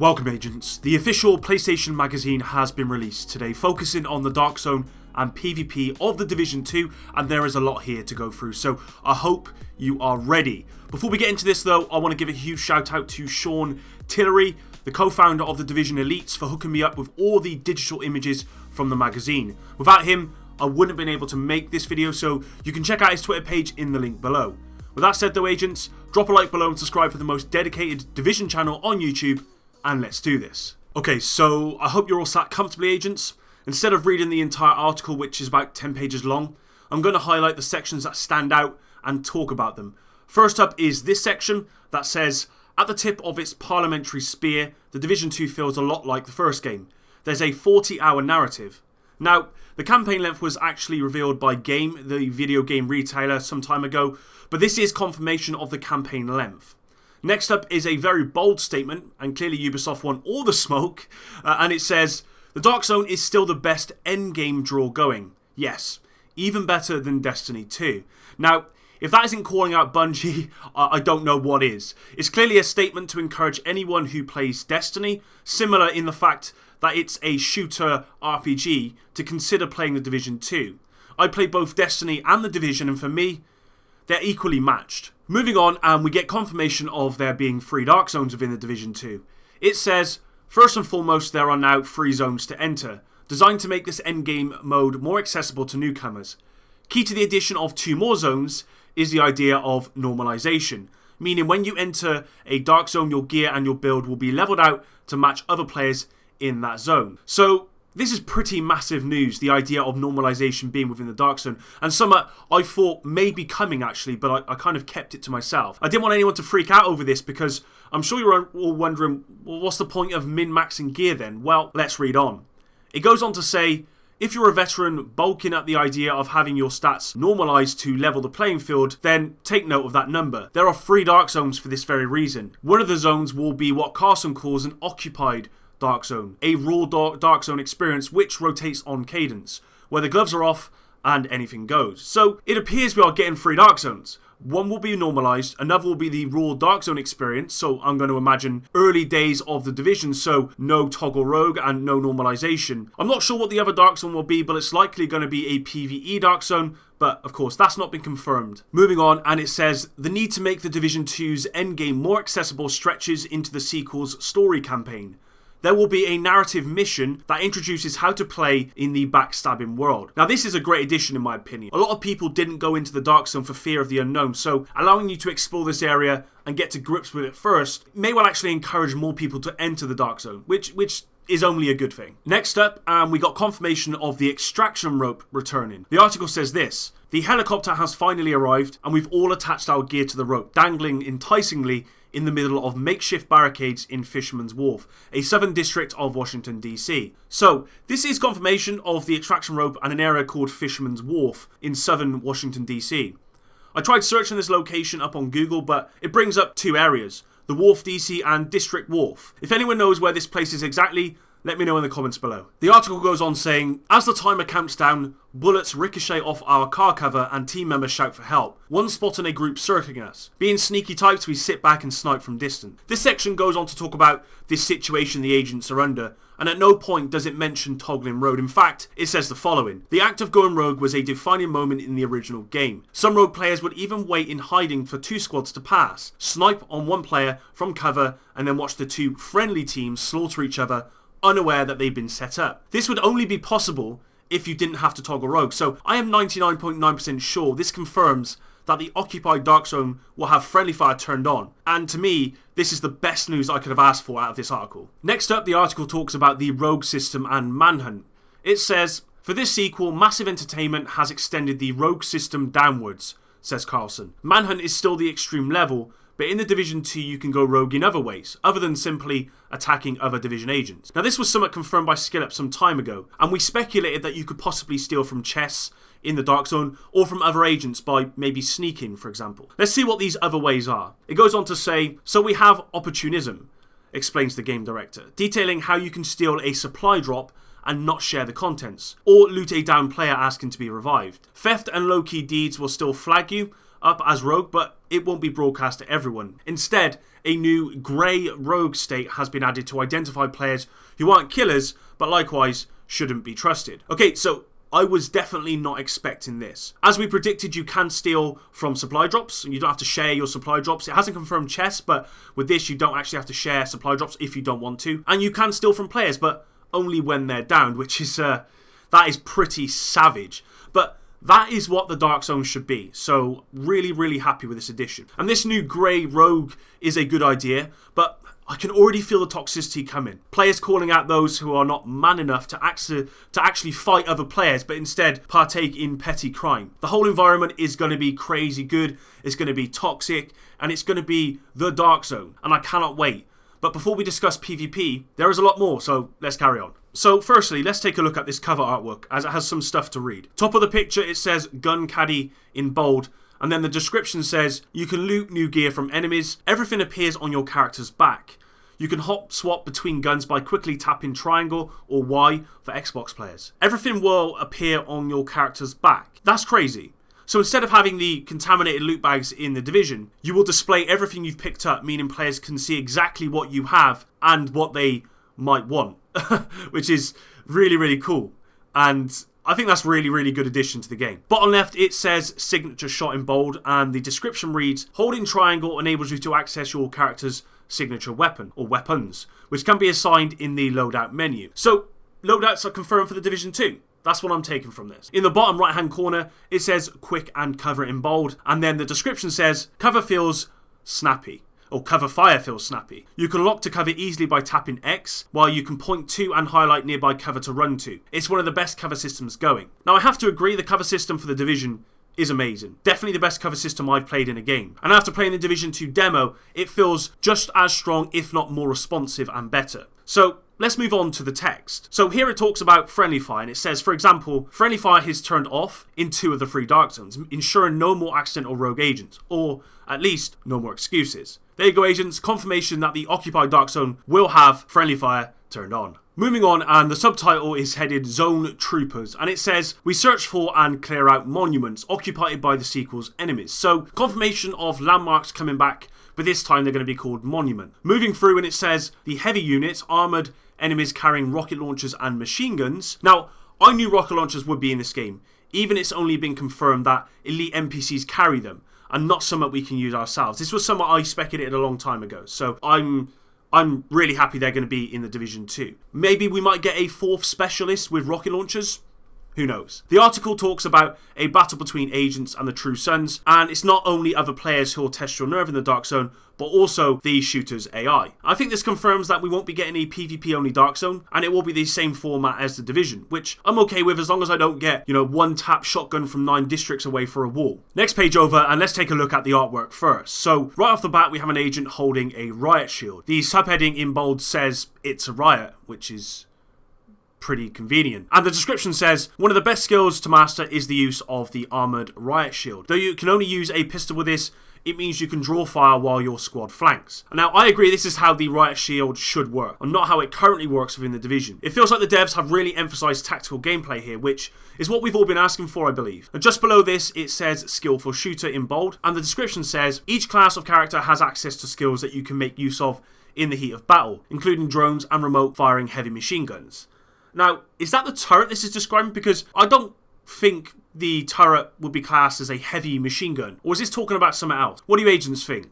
Welcome agents, the official PlayStation magazine has been released today, focusing on the Dark Zone and PvP of The Division 2, and there is a lot here to go through, so I hope you are ready. Before we get into this though, I want to give a huge shout out to Sean Tillery, the co-founder of the Division Elites, for hooking me up with all the digital images from the magazine. Without him, I wouldn't have been able to make this video, so you can check out his Twitter page in the link below. With that said though agents, drop a like below and subscribe for the most dedicated Division channel on YouTube, and let's do this. Okay, so I hope you're all sat comfortably agents. Instead of reading the entire article, which is about 10 pages long, I'm going to highlight the sections that stand out and talk about them. First up is this section that says, at the tip of its parliamentary spear, the Division 2 feels a lot like the first game. There's a 40-hour narrative. Now, the campaign length was actually revealed by Game, the video game retailer, some time ago, but this is confirmation of the campaign length. Next up is a very bold statement, and clearly Ubisoft want all the smoke, and it says, the Dark Zone is still the best endgame draw going. Yes, even better than Destiny 2. Now, if that isn't calling out Bungie, I don't know what is. It's clearly a statement to encourage anyone who plays Destiny, similar in the fact that it's a shooter RPG, to consider playing The Division 2. I play both Destiny and The Division, and for me, they're equally matched. Moving on, and we get confirmation of there being 3 Dark Zones within The Division 2. It says, first and foremost, there are now 3 zones to enter, designed to make this endgame mode more accessible to newcomers. Key to the addition of 2 more zones is the idea of normalization, meaning when you enter a Dark Zone, your gear and your build will be leveled out to match other players in that zone. So this is pretty massive news, the idea of normalization being within the Dark Zone, and something I thought may be coming actually, but I kind of kept it to myself. I didn't want anyone to freak out over this because I'm sure you're all wondering, well, what's the point of min-maxing gear then? Well, let's read on. It goes on to say, if you're a veteran balking at the idea of having your stats normalized to level the playing field, then take note of that number. There are 3 Dark Zones for this very reason. One of the zones will be what Carson calls an occupied Dark Zone, a raw Dark Zone experience which rotates on cadence, where the gloves are off and anything goes. So it appears we are getting 3 Dark Zones. One will be normalized, another will be the raw Dark Zone experience, so I'm going to imagine early days of the Division, so no toggle rogue and no normalization. I'm not sure what the other Dark Zone will be, but it's likely going to be a PvE Dark Zone, but of course that's not been confirmed. Moving on, and it says, the need to make the Division 2's endgame more accessible stretches into the sequel's story campaign. There will be a narrative mission that introduces how to play in the backstabbing world. Now this is a great addition in my opinion. A lot of people didn't go into the Dark Zone for fear of the unknown, so allowing you to explore this area and get to grips with it first may well actually encourage more people to enter the Dark Zone, which is only a good thing. Next up, we got confirmation of the extraction rope returning. The article says this, the helicopter has finally arrived and we've all attached our gear to the rope, dangling enticingly in the middle of makeshift barricades in Fisherman's Wharf, a southern district of Washington D.C. So, this is confirmation of the extraction rope and an area called Fisherman's Wharf in southern Washington D.C. I tried searching this location up on Google, but it brings up 2 areas, the Wharf DC and District Wharf. If anyone knows where this place is exactly, let me know in the comments below. The article goes on saying, as the timer counts down, bullets ricochet off our car cover and team members shout for help. One spot in a group circling us. Being sneaky types, we sit back and snipe from distance. This section goes on to talk about this situation the agents are under, and at no point does it mention toggling rogue. In fact, it says the following. The act of going rogue was a defining moment in the original game. Some rogue players would even wait in hiding for 2 squads to pass, snipe on one player from cover, and then watch the 2 friendly teams slaughter each other, unaware that they've been set up. This would only be possible if you didn't have to toggle rogue, so I am 99.9% sure this confirms that the occupied Dark Zone will have friendly fire turned on, and to me, this is the best news I could have asked for out of this article. Next up, the article talks about the rogue system and Manhunt. It says, for this sequel, Massive Entertainment has extended the rogue system downwards, says Carlson. Manhunt is still the extreme level, but in the Division 2 you can go rogue in other ways, other than simply attacking other Division agents. Now this was somewhat confirmed by SkillUp some time ago, and we speculated that you could possibly steal from chests in the Dark Zone, or from other agents by maybe sneaking, for example. Let's see what these other ways are. It goes on to say, so we have opportunism, explains the game director, detailing how you can steal a supply drop and not share the contents, or loot a downed player asking to be revived. Theft and low-key deeds will still flag you, up as rogue, but it won't be broadcast to everyone. Instead, a new grey rogue state has been added to identify players who aren't killers, but likewise shouldn't be trusted. Okay, so I was definitely not expecting this. As we predicted, you can steal from supply drops, and you don't have to share your supply drops. It hasn't confirmed chests, but with this, you don't actually have to share supply drops if you don't want to. And you can steal from players, but only when they're downed, which is, that is pretty savage. But that is what the Dark Zone should be. So really, really happy with this addition. And this new grey rogue is a good idea, but I can already feel the toxicity coming. Players calling out those who are not man enough to actually fight other players, but instead partake in petty crime. The whole environment is going to be crazy good. It's going to be toxic, and it's going to be the Dark Zone. And I cannot wait. But before we discuss PvP, there is a lot more, so let's carry on. So firstly, let's take a look at this cover artwork, as it has some stuff to read. Top of the picture, it says Gun Caddy in bold, and then the description says, you can loot new gear from enemies. Everything appears on your character's back. You can hop swap between guns by quickly tapping triangle or Y for Xbox players. Everything will appear on your character's back. That's crazy. So instead of having the contaminated loot bags in the Division, you will display everything you've picked up, meaning players can see exactly what you have and what they might want, which is really, really cool. And I think that's really, really good addition to the game. Bottom left, it says signature shot in bold, and the description reads, holding triangle enables you to access your character's signature weapon or weapons, which can be assigned in the loadout menu. So loadouts are confirmed for the Division 2. That's what I'm taking from this. In the bottom right hand corner, it says quick and cover in bold, and then the description says cover feels snappy, or cover fire feels snappy. You can lock to cover easily by tapping X, while you can point to and highlight nearby cover to run to. It's one of the best cover systems going. Now I have to agree, the cover system for the Division is amazing. Definitely the best cover system I've played in a game. And after playing the Division 2 demo, it feels just as strong, if not more responsive and better. So let's move on to the text. So here it talks about friendly fire, and it says, for example, friendly fire is turned off in 2 of the 3 Dark Zones, ensuring no more accidental rogue agents, or at least no more excuses. There you go, agents. Confirmation that the occupied Dark Zone will have friendly fire turned on. Moving on, and the subtitle is headed Zone Troopers, and it says, we search for and clear out monuments occupied by the sequel's enemies. So confirmation of landmarks coming back, but this time they're going to be called Monument. Moving through, and it says, the heavy units, armoured enemies carrying rocket launchers and machine guns. Now, I knew rocket launchers would be in this game, even it's only been confirmed that elite NPCs carry them, and not something we can use ourselves. This was something I speculated a long time ago, so I'm really happy they're going to be in the Division 2. Maybe we might get a 4th specialist with rocket launchers. Who knows? The article talks about a battle between agents and the True Sons, and it's not only other players who will test your nerve in the Dark Zone, but also the shooter's AI. I think this confirms that we won't be getting a PvP only Dark Zone, and it will be the same format as the Division, which I'm okay with as long as I don't get, one tap shotgun from 9 districts away for a wall. Next page over, and let's take a look at the artwork first. So right off the bat, we have an agent holding a riot shield. The subheading in bold says it's a riot, which is pretty convenient. And the description says, one of the best skills to master is the use of the armoured riot shield. Though you can only use a pistol with this, it means you can draw fire while your squad flanks. And now I agree this is how the riot shield should work, and not how it currently works within the Division. It feels like the devs have really emphasised tactical gameplay here, which is what we've all been asking for, I believe. And just below this, it says skillful shooter in bold, and the description says, each class of character has access to skills that you can make use of in the heat of battle, including drones and remote firing heavy machine guns. Now, is that the turret this is describing? Because I don't think the turret would be classed as a heavy machine gun. Or is this talking about something else? What do you agents think?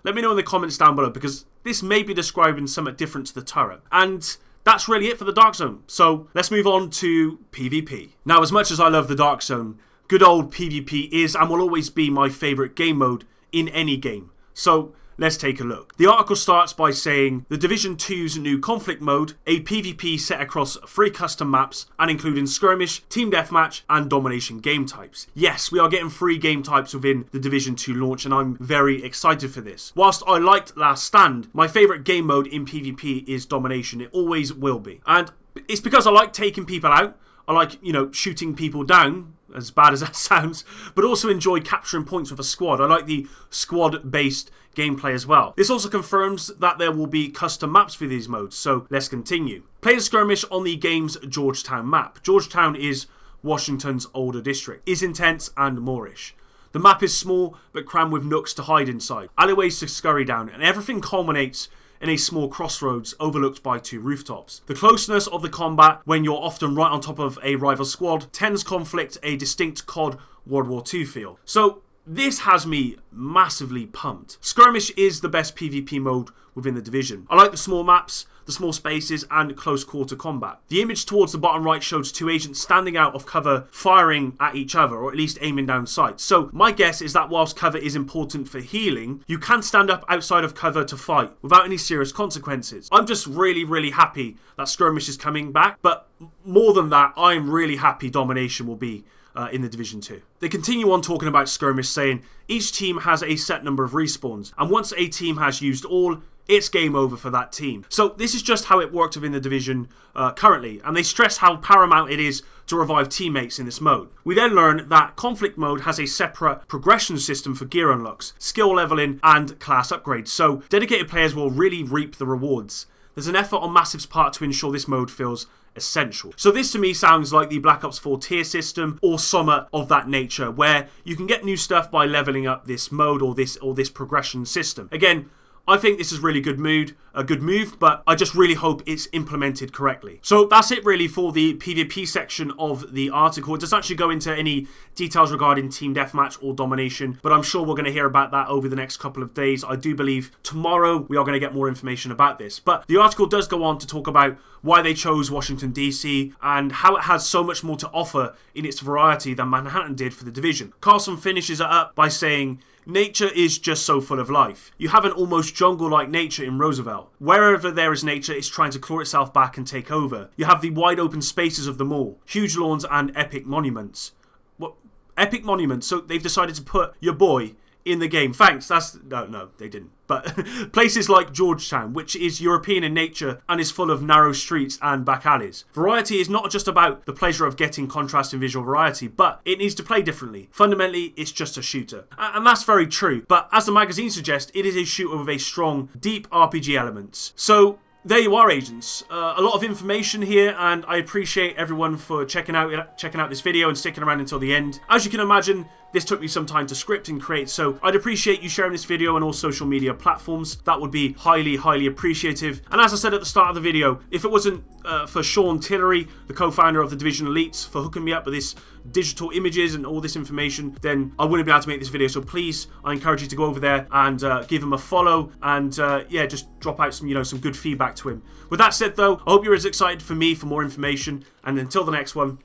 Let me know in the comments down below, because this may be describing something different to the turret. And that's really it for the Dark Zone. So let's move on to PvP. Now, as much as I love the Dark Zone, good old PvP is and will always be my favourite game mode in any game. So let's take a look. The article starts by saying, the Division 2's new conflict mode, a PvP set across 3 custom maps and including Skirmish, Team Deathmatch and Domination game types. Yes, we are getting 3 game types within the Division 2 launch, and I'm very excited for this. Whilst I liked Last Stand, my favourite game mode in PvP is Domination. It always will be. And it's because I like taking people out. I like, shooting people down, as bad as that sounds, but also enjoy capturing points with a squad. I like the squad-based gameplay as well. This also confirms that there will be custom maps for these modes, so let's continue. Play the Skirmish on the game's Georgetown map. Georgetown is Washington's older district, is intense and Moorish. The map is small, but crammed with nooks to hide inside, alleyways to scurry down, and everything culminates in a small crossroads overlooked by 2 rooftops. The closeness of the combat, when you're often right on top of a rival squad, tends conflict a distinct COD World War II feel. So this has me massively pumped. Skirmish is the best PvP mode within the Division. I like the small maps, the small spaces, and close quarter combat. The image towards the bottom right shows 2 agents standing out of cover firing at each other, or at least aiming down sights. So my guess is that whilst cover is important for healing, you can stand up outside of cover to fight without any serious consequences. I'm just really happy that Skirmish is coming back, but more than that, I'm really happy Domination will be in the Division 2. They continue on talking about Skirmish, saying each team has a set number of respawns, and once a team has used all, it's game over for that team. So this is just how it works within the Division currently, and they stress how paramount it is to revive teammates in this mode. We then learn that Conflict mode has a separate progression system for gear unlocks, skill leveling, and class upgrades, so dedicated players will really reap the rewards. There's an effort on Massive's part to ensure this mode feels essential. So this to me sounds like the Black Ops 4 tier system or somewhat of that nature, where you can get new stuff by leveling up this mode or this progression system. Again, I think this is really a good move, but I just really hope it's implemented correctly. So that's it really for the PvP section of the article. It doesn't actually go into any details regarding team deathmatch or domination, but I'm sure we're going to hear about that over the next couple of days. I do believe tomorrow we are going to get more information about this. But the article does go on to talk about why they chose Washington D.C. and how it has so much more to offer in its variety than Manhattan did for the Division. Carlson finishes it up by saying, nature is just so full of life. You have an almost jungle-like nature in Roosevelt. Wherever there is nature, it's trying to claw itself back and take over. You have the wide open spaces of the mall, huge lawns and epic monuments. What? Epic monuments? So they've decided to put your boy in the game. Thanks, no, they didn't. But places like Georgetown, which is European in nature and is full of narrow streets and back alleys. Variety is not just about the pleasure of getting contrast and visual variety, but it needs to play differently. Fundamentally, it's just a shooter. And that's very true, but as the magazine suggests, it is a shooter with a strong, deep RPG elements. So there you are, agents. A lot of information here, and I appreciate everyone for checking out this video and sticking around until the end. As you can imagine, this took me some time to script and create, so I'd appreciate you sharing this video on all social media platforms. That would be highly appreciative. And as I said at the start of the video, if it wasn't for Sean Tillery, the co-founder of the Division Elites, for hooking me up with this digital images and all this information, then I wouldn't be able to make this video. So please, I encourage you to go over there and give him a follow, and yeah, just drop out some some good feedback to him. With that said though, I hope you're as excited for me for more information, and until the next one,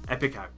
Epic out.